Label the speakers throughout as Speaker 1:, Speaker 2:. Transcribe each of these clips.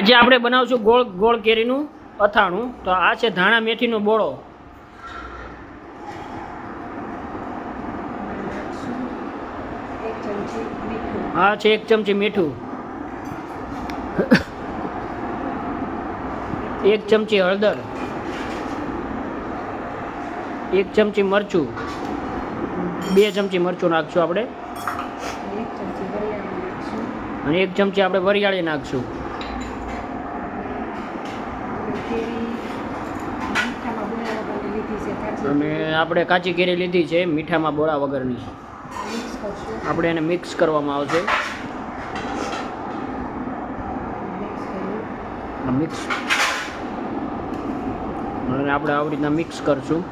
Speaker 1: આજે આપણે બનાવશું ગોળ ગોળ કેરીનું અથાણું. તો આ છે ધાણા મેથીનો બોળો. આ છે 1 ચમચી મીઠું, 1 ચમચી હળદર, 1 ચમચી મરચું, 2 ચમચી મરચું નાખશું આપણે, અને 1 ચમચી આપણે વરિયાળી નાખશું. અને આપણે કાચી કેરી લીધી છે મીઠામાં બોળા વગરની. આપણે એને મિક્સ કરવામાં આવશે. મિક્સ અને આપણે આવી રીતના મિક્સ કરશું.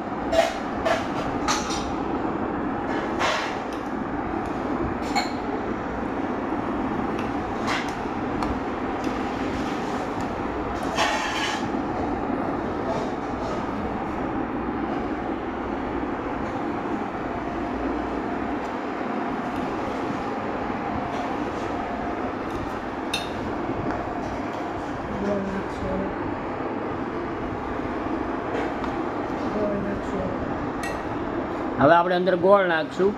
Speaker 1: હવે આપણે અંદર ગોળ નાખશું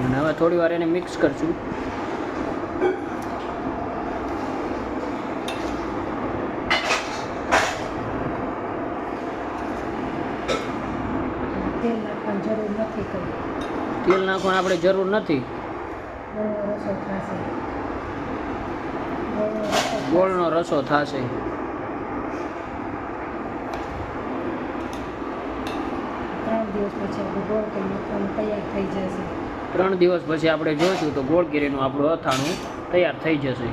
Speaker 1: અને હવે થોડી વાર એને મિક્સ કરશું. તેલ નાખવાની આપણે જરૂર નથી. ગોળનો રસો થશે. 3 દિવસ પછી આપણે જોઈશું તો ગોળ કેરીનું આપણું અથાણું તૈયાર થઈ જશે.